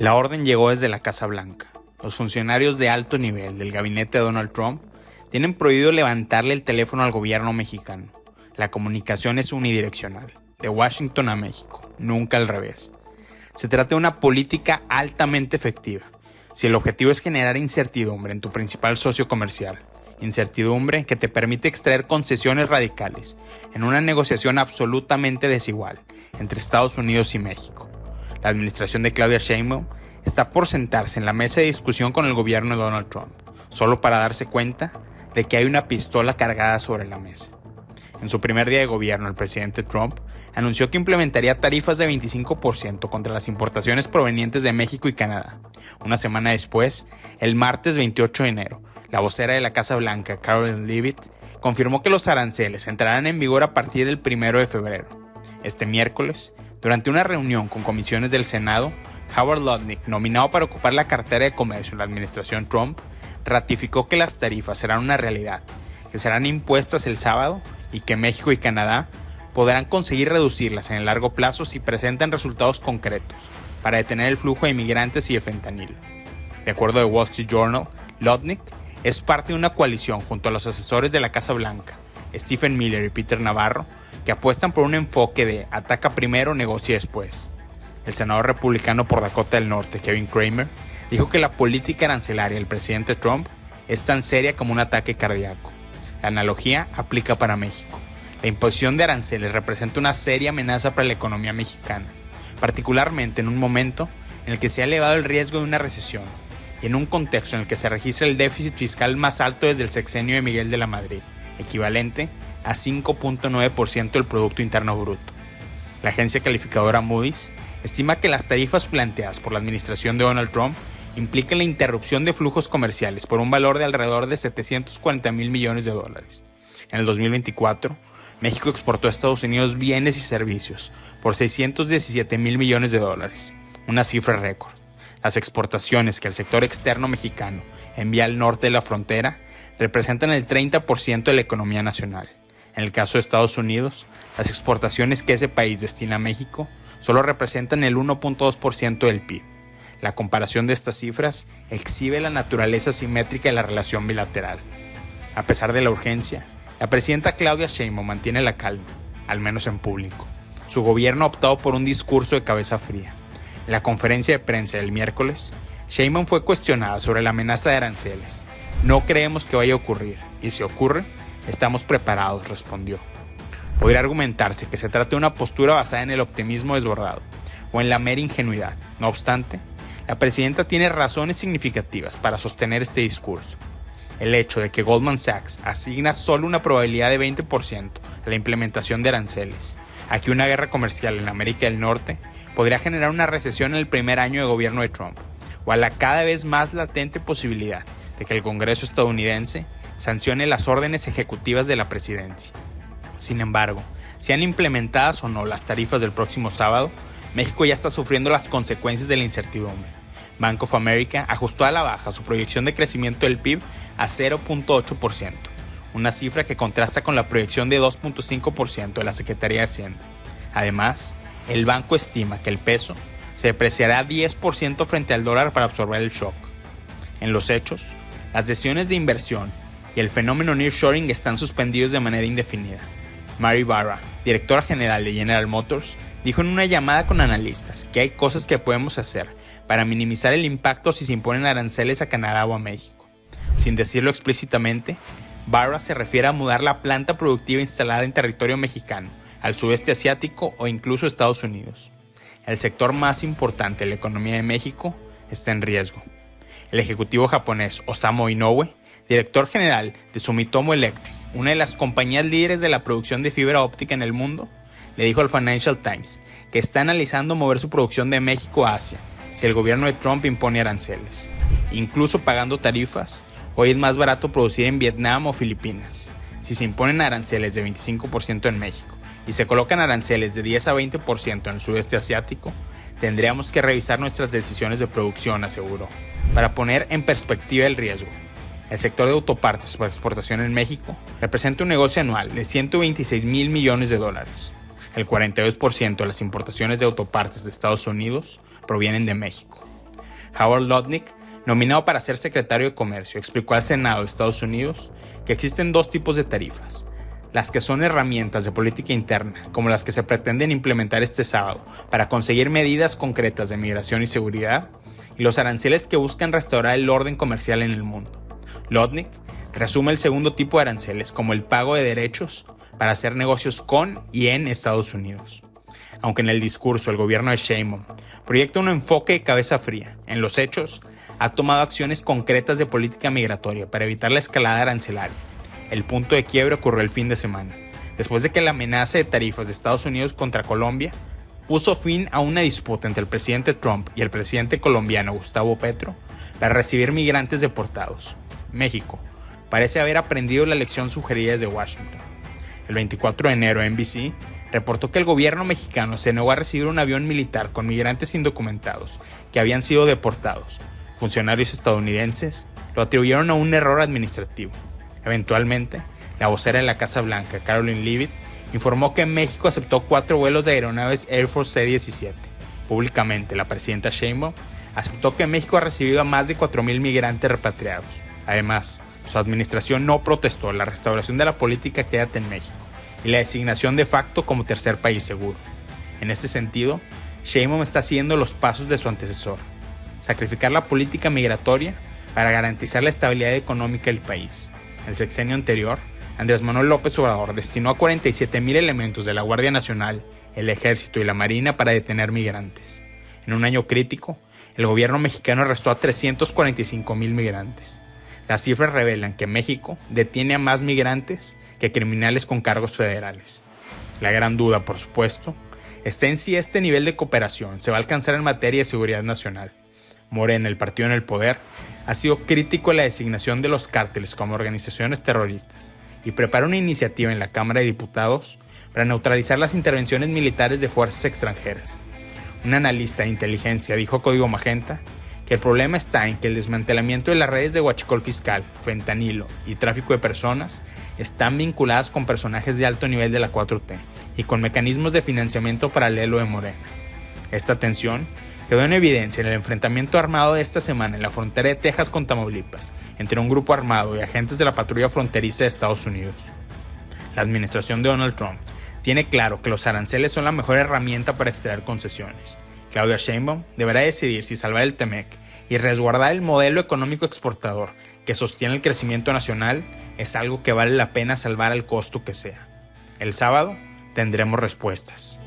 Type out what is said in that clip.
La orden llegó desde la Casa Blanca. Los funcionarios de alto nivel del gabinete de Donald Trump tienen prohibido levantarle el teléfono al gobierno mexicano. La comunicación es unidireccional, de Washington a México, nunca al revés. Se trata de una política altamente efectiva. Si el objetivo es generar incertidumbre en tu principal socio comercial, incertidumbre que te permite extraer concesiones radicales en una negociación absolutamente desigual entre Estados Unidos y México. La administración de Claudia Sheinbaum está por sentarse en la mesa de discusión con el gobierno de Donald Trump, solo para darse cuenta de que hay una pistola cargada sobre la mesa. En su primer día de gobierno, el presidente Trump anunció que implementaría tarifas de 25% contra las importaciones provenientes de México y Canadá. Una semana después, el martes 28 de enero, la vocera de la Casa Blanca, Karoline Leavitt, confirmó que los aranceles entrarán en vigor a partir del 1 de febrero. Este miércoles, durante una reunión con comisiones del Senado, Howard Lutnick, nominado para ocupar la cartera de comercio en la administración Trump, ratificó que las tarifas serán una realidad, que serán impuestas el sábado y que México y Canadá podrán conseguir reducirlas en el largo plazo si presentan resultados concretos para detener el flujo de inmigrantes y de fentanilo. De acuerdo a The Wall Street Journal, Lutnick es parte de una coalición junto a los asesores de la Casa Blanca, Stephen Miller y Peter Navarro, que apuestan por un enfoque de ataca primero, negocia después. El senador republicano por Dakota del Norte, Kevin Cramer, dijo que la política arancelaria del presidente Trump es tan seria como un ataque cardíaco. La analogía aplica para México. La imposición de aranceles representa una seria amenaza para la economía mexicana, particularmente en un momento en el que se ha elevado el riesgo de una recesión y en un contexto en el que se registra el déficit fiscal más alto desde el sexenio de Miguel de la Madrid, equivalente a 5.9% del Producto Interno Bruto. La agencia calificadora Moody's estima que las tarifas planteadas por la administración de Donald Trump implican la interrupción de flujos comerciales por un valor de alrededor de $740 mil millones. En el 2024, México exportó a Estados Unidos bienes y servicios por $617 mil millones, una cifra récord. Las exportaciones que el sector externo mexicano envía al norte de la frontera representan el 30% de la economía nacional. En el caso de Estados Unidos, las exportaciones que ese país destina a México solo representan el 1.2% del PIB. La comparación de estas cifras exhibe la naturaleza simétrica de la relación bilateral. A pesar de la urgencia, la presidenta Claudia Sheinbaum mantiene la calma, al menos en público. Su gobierno ha optado por un discurso de cabeza fría. En la conferencia de prensa del miércoles, Sheinbaum fue cuestionada sobre la amenaza de aranceles. No creemos que vaya a ocurrir, y si ocurre, estamos preparados, respondió. Podría argumentarse que se trata de una postura basada en el optimismo desbordado o en la mera ingenuidad. No obstante, la presidenta tiene razones significativas para sostener este discurso. El hecho de que Goldman Sachs asigna solo una probabilidad de 20% a la implementación de aranceles, a que una guerra comercial en América del Norte podría generar una recesión en el primer año de gobierno de Trump, o a la cada vez más latente posibilidad de que el Congreso estadounidense sancione las órdenes ejecutivas de la presidencia. Sin embargo, sean implementadas o no las tarifas del próximo sábado, México ya está sufriendo las consecuencias de la incertidumbre. Bank of America ajustó a la baja su proyección de crecimiento del PIB a 0.8%, una cifra que contrasta con la proyección de 2.5% de la Secretaría de Hacienda. Además, el banco estima que el peso se depreciará 10% frente al dólar para absorber el shock. En los hechos, las decisiones de inversión y el fenómeno nearshoring están suspendidos de manera indefinida. Mary Barra, directora general de General Motors, dijo en una llamada con analistas que hay cosas que podemos hacer para minimizar el impacto si se imponen aranceles a Canadá o a México. Sin decirlo explícitamente, Barra se refiere a mudar la planta productiva instalada en territorio mexicano, al sudeste asiático o incluso Estados Unidos. El sector más importante de la economía de México está en riesgo. El ejecutivo japonés Osamu Inoue, director general de Sumitomo Electric, una de las compañías líderes de la producción de fibra óptica en el mundo, le dijo al Financial Times que está analizando mover su producción de México a Asia si el gobierno de Trump impone aranceles. Incluso pagando tarifas, hoy es más barato producir en Vietnam o Filipinas. Si se imponen aranceles de 25% en México y se colocan aranceles de 10 a 20% en el sudeste asiático, tendríamos que revisar nuestras decisiones de producción, aseguró. Para poner en perspectiva el riesgo, el sector de autopartes por exportación en México representa un negocio anual de $126 mil millones. El 42% de las importaciones de autopartes de Estados Unidos provienen de México. Howard Lutnick, nominado para ser secretario de Comercio, explicó al Senado de Estados Unidos que existen dos tipos de tarifas: las que son herramientas de política interna, como las que se pretenden implementar este sábado para conseguir medidas concretas de migración y seguridad, y los aranceles que buscan restaurar el orden comercial en el mundo. Lutnick resume el segundo tipo de aranceles como el pago de derechos para hacer negocios con y en Estados Unidos. Aunque en el discurso el gobierno de Sheinbaum proyecta un enfoque de cabeza fría, en los hechos ha tomado acciones concretas de política migratoria para evitar la escalada arancelaria. El punto de quiebre ocurrió el fin de semana, después de que la amenaza de tarifas de Estados Unidos contra Colombia puso fin a una disputa entre el presidente Trump y el presidente colombiano Gustavo Petro para recibir migrantes deportados. México parece haber aprendido la lección sugerida desde Washington. El 24 de enero, NBC reportó que el gobierno mexicano se negó a recibir un avión militar con migrantes indocumentados que habían sido deportados. Funcionarios estadounidenses lo atribuyeron a un error administrativo. Eventualmente, la vocera de la Casa Blanca, Karoline Leavitt, informó que México aceptó 4 vuelos de aeronaves Air Force C-17. Públicamente, la presidenta Sheinbaum aceptó que México ha recibido a más de 4,000 migrantes repatriados. Además, su administración no protestó la restauración de la política Quédate en México y la designación de facto como tercer país seguro. En este sentido, Sheinbaum está siguiendo los pasos de su antecesor: sacrificar la política migratoria para garantizar la estabilidad económica del país. En el sexenio anterior, Andrés Manuel López Obrador destinó a 47,000 elementos de la Guardia Nacional, el Ejército y la Marina para detener migrantes. En un año crítico, el gobierno mexicano arrestó a 345,000 migrantes. Las cifras revelan que México detiene a más migrantes que criminales con cargos federales. La gran duda, por supuesto, está en si este nivel de cooperación se va a alcanzar en materia de seguridad nacional. Morena, el partido en el poder, ha sido crítico de la designación de los cárteles como organizaciones terroristas y prepara una iniciativa en la Cámara de Diputados para neutralizar las intervenciones militares de fuerzas extranjeras. Un analista de inteligencia dijo a Código Magenta que el problema está en que el desmantelamiento de las redes de huachicol fiscal, fentanilo y tráfico de personas están vinculadas con personajes de alto nivel de la 4T y con mecanismos de financiamiento paralelo de Morena. Esta tensión quedó en evidencia en el enfrentamiento armado de esta semana en la frontera de Texas con Tamaulipas entre un grupo armado y agentes de la patrulla fronteriza de Estados Unidos. La administración de Donald Trump tiene claro que los aranceles son la mejor herramienta para extraer concesiones. Claudia Sheinbaum deberá decidir si salvar el TEMEC y resguardar el modelo económico exportador que sostiene el crecimiento nacional es algo que vale la pena salvar al costo que sea. El sábado tendremos respuestas.